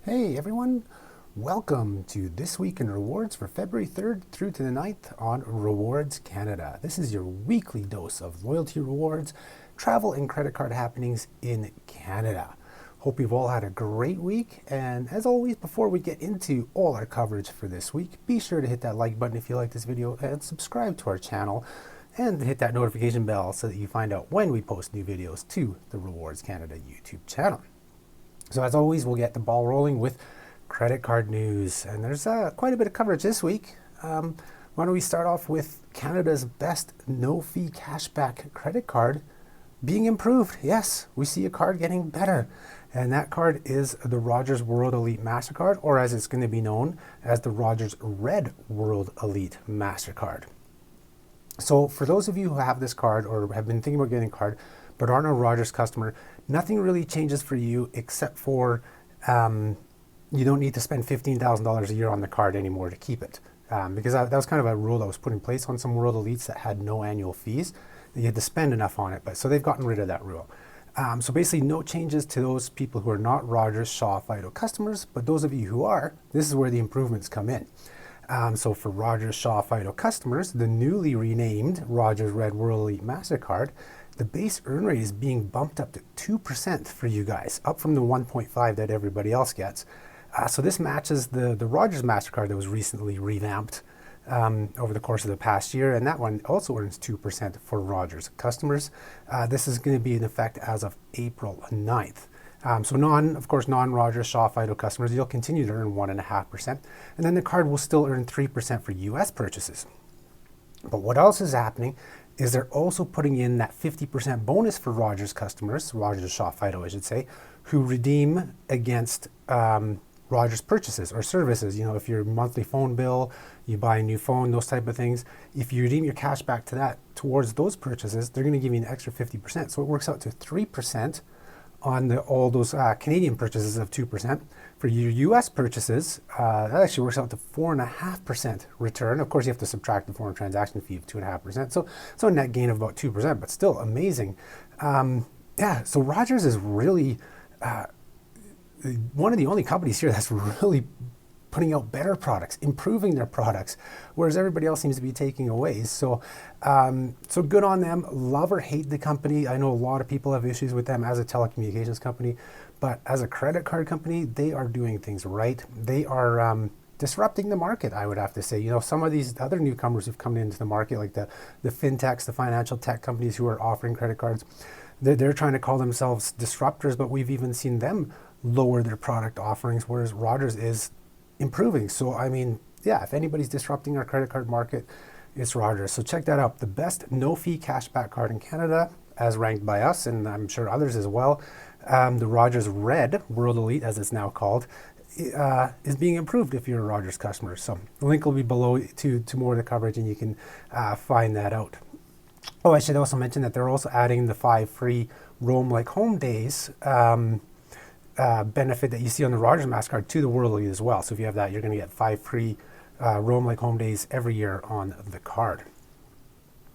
Hey everyone, welcome to This Week in Rewards for February 3rd through to the 9th on RWRDS Canada. This is your weekly dose of loyalty rewards, travel and credit card happenings in Canada. Hope you've all had a great week, and as always, before we get into all our coverage for this week, be sure to hit that like button if you like this video and subscribe to our channel and hit that notification bell so that you find out when we post new videos to the RWRDS Canada YouTube channel. So as always, we'll get the ball rolling with credit card news. And there's quite a bit of coverage this week. Why don't we start off with Canada's best no-fee cashback credit card being improved. Yes, we see a card getting better. And that card is the Rogers World Elite Mastercard, or as it's going to be known as the Rogers Red World Elite Mastercard. So for those of you who have this card or have been thinking about getting a card but aren't a Rogers customer, nothing really changes for you except for you don't need to spend $15,000 a year on the card anymore to keep it. Because that was kind of a rule that was put in place on some World Elites that had no annual fees. You had to spend enough on it, but so they've gotten rid of that rule. So basically no changes to those people who are not Rogers, Shaw, Fido customers, but those of you who are, this is where the improvements come in. So for Rogers, Shaw, Fido customers, the newly renamed Rogers Red World Elite MasterCard, the base earn rate is being bumped up to 2% for you guys, up from the 1.5 that everybody else gets. So this matches the Rogers MasterCard that was recently revamped over the course of the past year, and that one also earns 2% for Rogers customers. This is going to be in effect as of April 9th. So non-Rogers Shaw Fido customers, you'll continue to earn 1.5%, and then the card will still earn 3% for US purchases. But what else is happening is they're also putting in that 50% bonus for Rogers customers, Rogers Shaw Fido I should say, who redeem against Rogers purchases or services. You know, if your monthly phone bill, you buy a new phone, those type of things, if you redeem your cash back to that towards those purchases, they're going to give you an extra 50%. So it works out to 3% on all those Canadian purchases of 2%. For your US purchases, that actually works out to 4.5% return. Of course, you have to subtract the foreign transaction fee of 2.5%. So a net gain of about 2%, but still amazing. So Rogers is really one of the only companies here that's really putting out better products, improving their products, whereas everybody else seems to be taking away. So good on them. Love or hate the company. I know a lot of people have issues with them as a telecommunications company, but as a credit card company, they are doing things right. They are disrupting the market, I would have to say. You know, some of these other newcomers who've come into the market, like the fintechs, the financial tech companies who are offering credit cards, they're trying to call themselves disruptors, but we've even seen them lower their product offerings, whereas Rogers is improving. So I mean, yeah, if anybody's disrupting our credit card market, it's Rogers. So check that out. The best no-fee cashback card in Canada, as ranked by us, and I'm sure others as well, the Rogers Red World Elite, as it's now called, is being improved if you're a Rogers customer. So the link will be below to more of the coverage, and you can find that out. Oh, I should also mention that they're also adding the 5 free Roam Like Home days benefit that you see on the Rogers MasterCard to the World Elite as well. So if you have that, you're going to get 5 free Roam Like Home days every year on the card.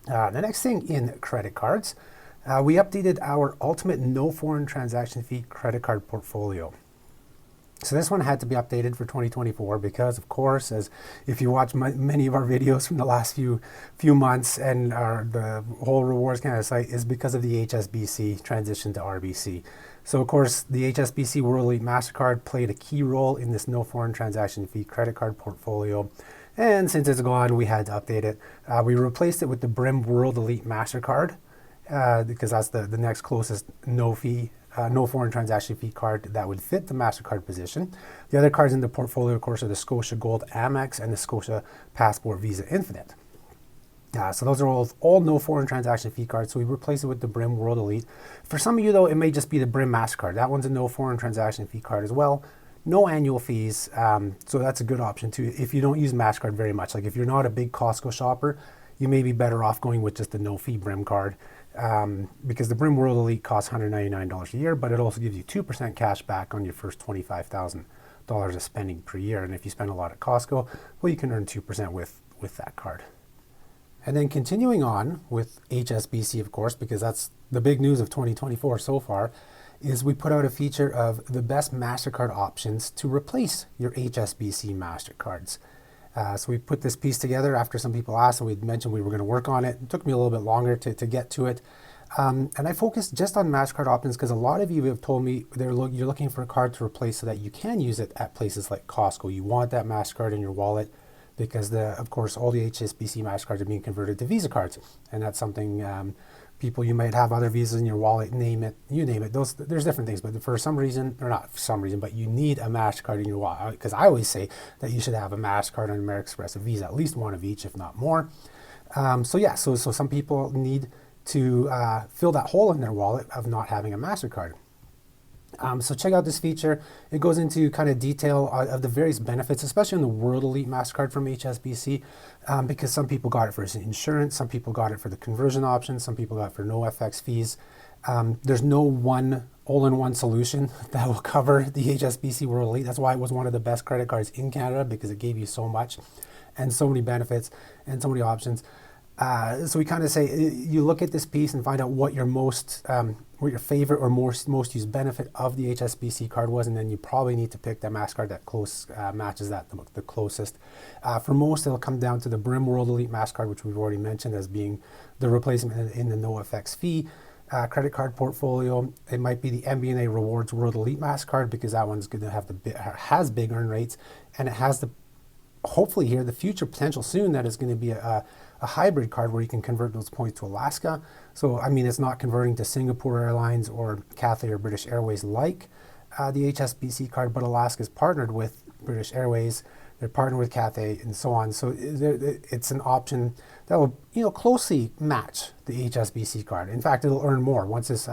The next thing in credit cards, we updated our ultimate no foreign transaction fee credit card portfolio. So this one had to be updated for 2024 because, of course, as if you watch many of our videos from the last few months, and the whole RWRDS Canada site is because of the HSBC transition to RBC. So, of course, the HSBC World Elite MasterCard played a key role in this no foreign transaction fee credit card portfolio. And since it's gone, we had to update it. We replaced it with the Brim World Elite MasterCard because that's the next closest no foreign transaction fee card that would fit the MasterCard position. The other cards in the portfolio, of course, are the Scotia Gold Amex and the Scotia Passport Visa Infinite. So those are all no foreign transaction fee cards, so we replace it with the Brim World Elite. For some of you, though, it may just be the Brim MasterCard. That one's a no foreign transaction fee card as well. No annual fees, so that's a good option too if you don't use MasterCard very much. Like if you're not a big Costco shopper, you may be better off going with just the no-fee Brim card because the Brim World Elite costs $199 a year, but it also gives you 2% cash back on your first $25,000 of spending per year. And if you spend a lot at Costco, well, you can earn 2% with that card. And then continuing on with HSBC, of course, because that's the big news of 2024 so far, is we put out a feature of the best MasterCard options to replace your HSBC Mastercards. So we put this piece together after some people asked, and we mentioned we were going to work on it. It took me a little bit longer to get to it. And I focused just on MasterCard options because a lot of you have told me you're looking for a card to replace so that you can use it at places like Costco. You want that MasterCard in your wallet because, of course, all the HSBC Mastercards are being converted to Visa cards. And that's something people, you might have other Visas in your wallet, name it, you name it. There's different things, but for some reason, or not for some reason, but you need a MasterCard in your wallet. Because I always say that you should have a MasterCard, an American Express, a Visa, at least one of each, if not more. So some people need to fill that hole in their wallet of not having a MasterCard. So check out this feature. It goes into kind of detail of the various benefits, especially on the World Elite Mastercard from HSBC, because some people got it for insurance, some people got it for the conversion option, some people got it for no FX fees. There's no one all-in-one solution that will cover the HSBC World Elite. That's why it was one of the best credit cards in Canada, because it gave you so much and so many benefits and so many options. So we kind of say you look at this piece and find out what your what your favorite or most used benefit of the HSBC card was, and then you probably need to pick that MasterCard that matches that the closest. For most, it'll come down to the Brim World Elite Mastercard, which we've already mentioned as being the replacement in the no FX fee credit card portfolio. It might be the MBNA Rewards World Elite Mastercard because that one's going to have has big earn rates, and it has hopefully here the future potential soon that is going to be a hybrid card where you can convert those points to Alaska. So, I mean, it's not converting to Singapore Airlines or Cathay or British Airways like the HSBC card, but Alaska's partnered with British Airways. They're partnered with Cathay and so on. So it's an option that will, closely match the HSBC card. In fact, it'll earn more. Once this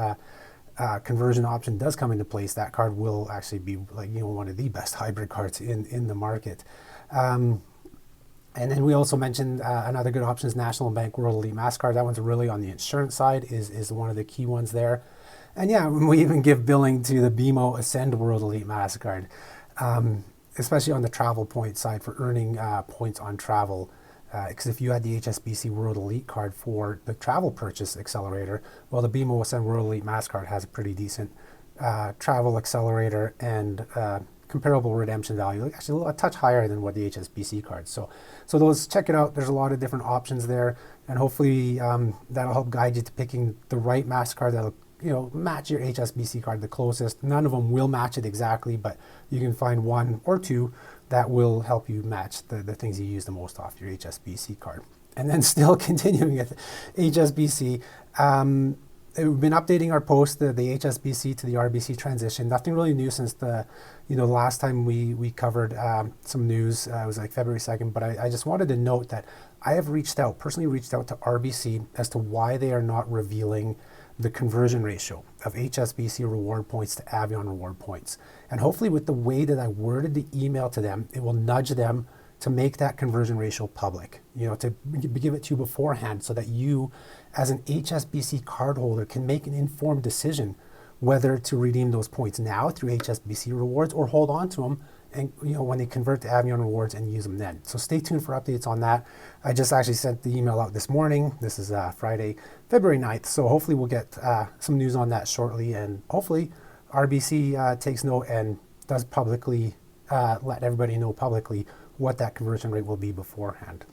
conversion option does come into place, that card will actually be one of the best hybrid cards in the market. And then we also mentioned another good option is National Bank World Elite Mastercard. That one's really on the insurance side, is one of the key ones there. And yeah, we even give billing to the BMO Ascend World Elite Mastercard, especially on the travel point side for earning points on travel. Because if you had the HSBC World Elite card for the travel purchase accelerator, well, the BMO Ascend World Elite Mastercard has a pretty decent travel accelerator and comparable redemption value, actually a touch higher than what the HSBC cards. So those, check it out. There's a lot of different options there, and hopefully that'll help guide you to picking the right MasterCard that'll match your HSBC card the closest. None of them will match it exactly, but you can find one or two that will help you match the things you use the most off your HSBC card. And then still continuing at HSBC, we've been updating our post, the HSBC to the RBC transition. Nothing really new since the last time we covered some news. It was like February 2nd, but I just wanted to note that I have personally reached out to RBC as to why they are not revealing the conversion ratio of HSBC reward points to Avion reward points. And hopefully with the way that I worded the email to them, it will nudge them to make that conversion ratio public, to give it to you beforehand so that you as an HSBC cardholder can make an informed decision whether to redeem those points now through HSBC rewards or hold on to them and when they convert to Avion rewards and use them then. So stay tuned for updates on that. I just actually sent the email out this morning. This is Friday, February 9th. So hopefully we'll get some news on that shortly, and hopefully RBC takes note and does publicly let everybody know publicly what that conversion rate will be beforehand.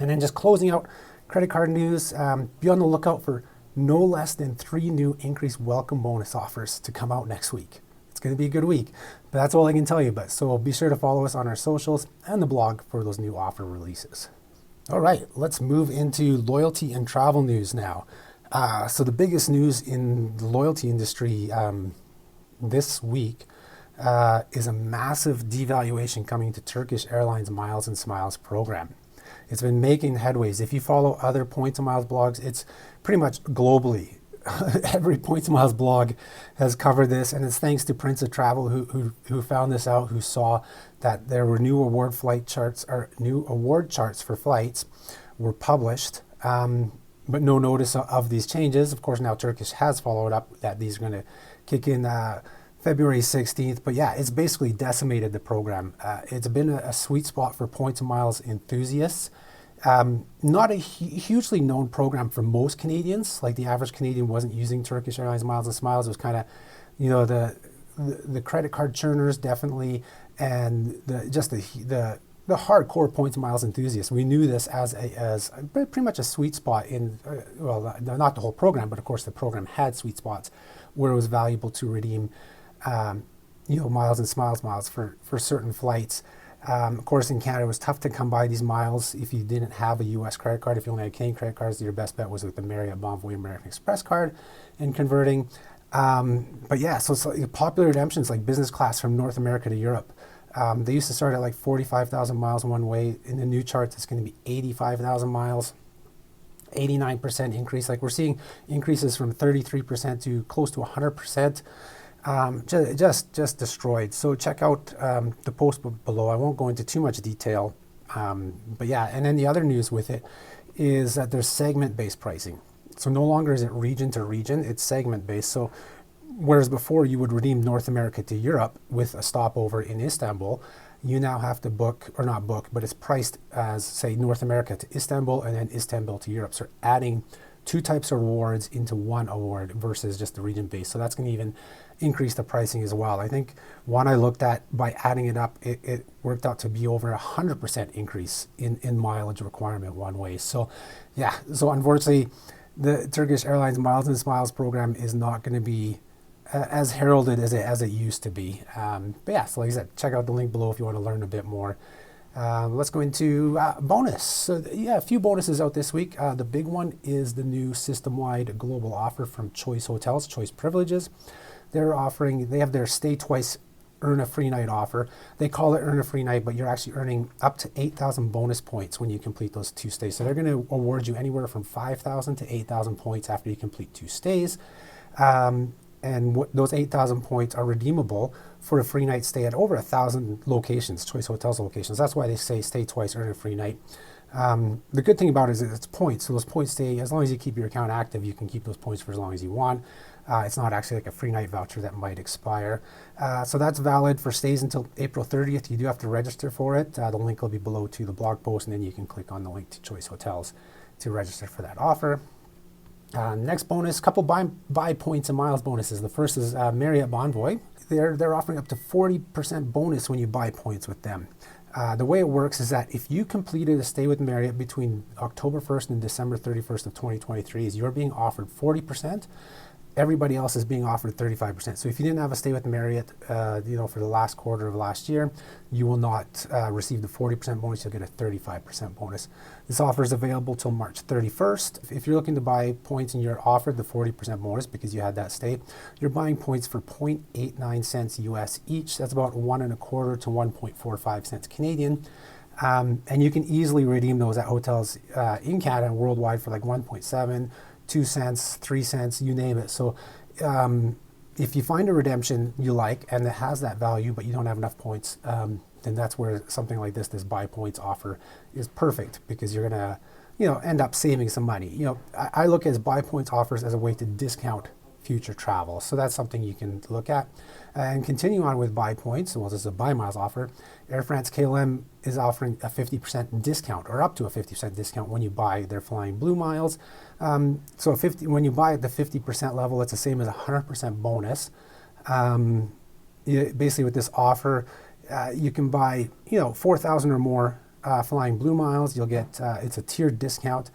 And then just closing out credit card news, be on the lookout for no less than 3 new increased welcome bonus offers to come out next week. It's going to be a good week, but that's all I can tell you. So be sure to follow us on our socials and the blog for those new offer releases. All right, let's move into loyalty and travel news now. So the biggest news in the loyalty industry this week is a massive devaluation coming to Turkish Airlines Miles&Smiles program. It's been making headways. If you follow other Points and Miles blogs, it's pretty much globally. Every Points and Miles blog has covered this, and it's thanks to Prince of Travel who found this out, who saw that there were new award charts for flights were published, but no notice of these changes. Of course, now Turkish has followed up that these are going to kick in February 16th, but yeah, it's basically decimated the program. It's been a sweet spot for Points and Miles enthusiasts. Not a hugely known program for most Canadians. Like the average Canadian wasn't using Turkish Airlines Miles and Smiles. It was kind of, the credit card churners definitely, and the hardcore points miles enthusiasts. We knew this as pretty much a sweet spot in, not the whole program, but of course the program had sweet spots where it was valuable to redeem, miles and smiles miles for certain flights. Of course, in Canada, it was tough to come by these miles if you didn't have a U.S. credit card. If you only had Canadian credit cards, your best bet was with the Marriott Bonvoy American Express card and converting. But yeah, so it's like popular redemptions like business class from North America to Europe. They used to start at like 45,000 miles one way. In the new charts, it's going to be 85,000 miles, 89% increase. Like we're seeing increases from 33% to close to 100%. Just destroyed. So check out the post below. I won't go into too much detail, but yeah. And then the other news with it is that there's segment-based pricing. So no longer is it region to region; it's segment-based. So whereas before you would redeem North America to Europe with a stopover in Istanbul, you now have to book, or not book, but it's priced as, say, North America to Istanbul and then Istanbul to Europe. So adding two types of rewards into one award versus just the region base. So that's going to even increase the pricing as well. I think one I looked at, by adding it up, it worked out to be over 100% increase in mileage requirement one way. So yeah, so unfortunately, the Turkish Airlines Miles and Smiles program is not going to be as heralded as it used to be. But yeah, so like I said, check out the link below if you want to learn a bit more. Let's go into bonus. So yeah, a few bonuses out this week. The big one is the new system-wide global offer from Choice Hotels, Choice Privileges. They have their stay twice, earn a free night offer. They call it earn a free night, but you're actually earning up to 8,000 bonus points when you complete those 2 stays. So they're going to award you anywhere from 5,000 to 8,000 points after you complete 2 stays. And those 8,000 points are redeemable for a free night stay at over 1,000 locations, Choice Hotels locations. That's why they say stay twice, earn a free night. The good thing about it is it's points. So those points stay, as long as you keep your account active, you can keep those points for as long as you want. It's not actually like a free night voucher that might expire. So that's valid for stays until April 30th. You do have to register for it. The link will be below to the blog post, and then you can click on the link to Choice Hotels to register for that offer. Next bonus, couple buy points and miles bonuses. The first is Marriott Bonvoy. They're offering up to 40% bonus when you buy points with them. The way it works is that if you completed a stay with Marriott between October 1st and December 31st of 2023, you're being offered 40%. Everybody else is being offered 35%. So if you didn't have a stay with Marriott, for the last quarter of last year, you will not receive the 40% bonus. You'll get a 35% bonus. This offer is available till March 31st. If you're looking to buy points and you're offered the 40% bonus because you had that stay, you're buying points for 0.89 cents US each. That's about 1.25 to 1.45 cents Canadian. And you can easily redeem those at hotels in Canada and worldwide for like 1.7, 2 cents, 3 cents, you name it. So if you find a redemption you like and it has that value, but you don't have enough points, then that's where something like this buy points offer is perfect, because you're gonna, end up saving some money. I look at buy points offers as a way to discount future travel. So that's something you can look at. And continue on with buy points. Well, this is a buy miles offer. Air France KLM is offering a 50% discount, or up to a 50% discount when you buy their Flying Blue miles. So when you buy at the 50% level, it's the same as a 100% bonus. Basically with this offer, you can buy 4,000 or more Flying Blue miles. You'll get it's a tiered discount.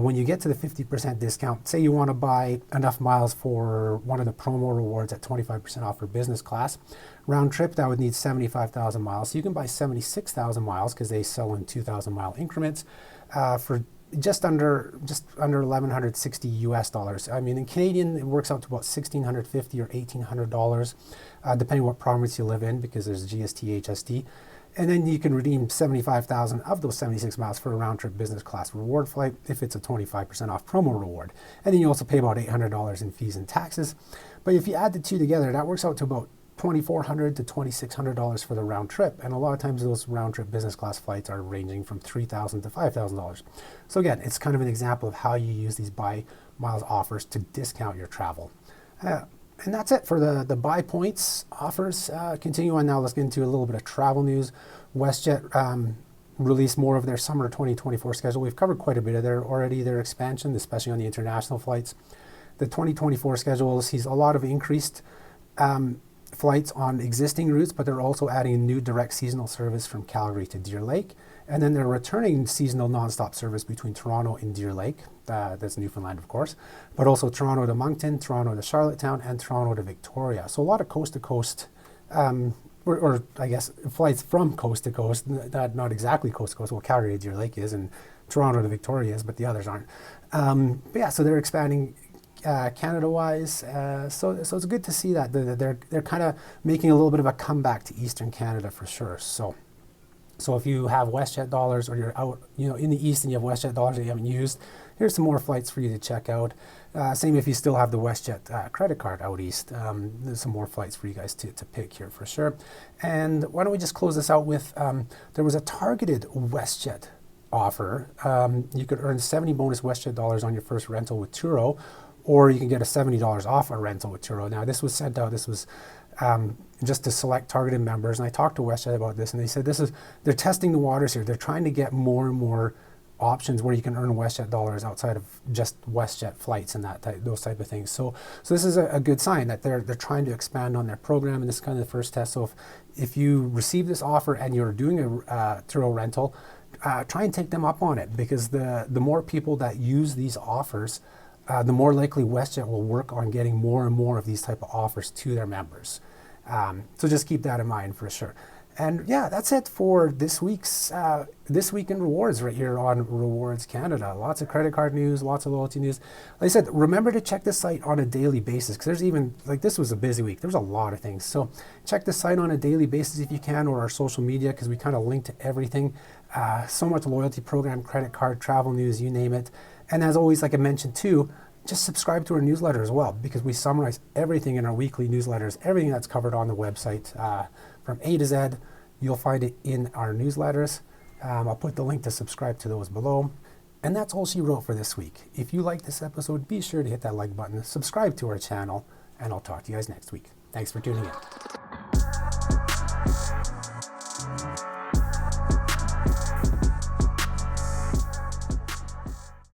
When you get to the 50% discount, say you want to buy enough miles for one of the promo rewards at 25% off for business class, round trip, that would need 75,000 miles. So you can buy 76,000 miles, because they sell in 2,000 mile increments, for just under 1,160 US dollars. I mean, in Canadian, it works out to about 1,650 or $1,800, depending what province you live in, because there's GST, HST. And then you can redeem 75,000 of those 76 miles for a round-trip business class reward flight if it's a 25% off promo reward. And then you also pay about $800 in fees and taxes. But if you add the two together, that works out to about $2,400 to $2,600 for the round trip. And a lot of times those round-trip business class flights are ranging from $3,000 to $5,000. So again, it's kind of an example of how you use these buy miles offers to discount your travel. And that's it for the buy points offers. Continue on now. Let's get into a little bit of travel news. WestJet release more of their summer 2024 schedule. We've covered quite a bit of their expansion, especially on the international flights. The 2024 schedule sees a lot of increased flights on existing routes, but they're also adding a new direct seasonal service from Calgary to Deer Lake. And then they're returning seasonal nonstop service between Toronto and Deer Lake. That's Newfoundland, of course, but also Toronto to Moncton, Toronto to Charlottetown, and Toronto to Victoria. So a lot of coast to coast, or I guess flights from coast to coast, not exactly coast to coast. Well, Calgary to Deer Lake is, and Toronto to Victoria is, but the others aren't. But yeah, so they're expanding Canada-wise, so it's good to see that they're kind of making a little bit of a comeback to Eastern Canada for sure. So if you have WestJet dollars, or you're out, in the East and you have WestJet dollars that you haven't used, here's some more flights for you to check out. Same if you still have the WestJet credit card out East. There's some more flights for you guys to pick here for sure. And why don't we just close this out with, there was a targeted WestJet offer. You could earn 70 bonus WestJet dollars on your first rental with Turo, or you can get a $70 off a rental with Turo. Now, this was sent out, this was just to select targeted members, and I talked to WestJet about this, and they said they're testing the waters here. They're trying to get more and more options where you can earn WestJet dollars outside of just WestJet flights and those type of things. So this is a good sign that they're trying to expand on their program, and this is kind of the first test. So if you receive this offer and you're doing a Turo rental, try and take them up on it, because the more people that use these offers, the more likely WestJet will work on getting more and more of these type of offers to their members. So just keep that in mind for sure. And yeah, that's it for this week's This Week in Rewards right here on Rewards Canada. Lots of credit card news, lots of loyalty news. Like I said, remember to check the site on a daily basis, because there's even, this was a busy week. There's a lot of things. So check the site on a daily basis if you can, or our social media, because we kind of link to everything. So much loyalty program, credit card, travel news, you name it. And as always, like I mentioned too, just subscribe to our newsletter as well, because we summarize everything in our weekly newsletters, everything that's covered on the website from A to Z. You'll find it in our newsletters. I'll put the link to subscribe to those below. And that's all she wrote for this week. If you like this episode, be sure to hit that like button, subscribe to our channel, and I'll talk to you guys next week. Thanks for tuning in.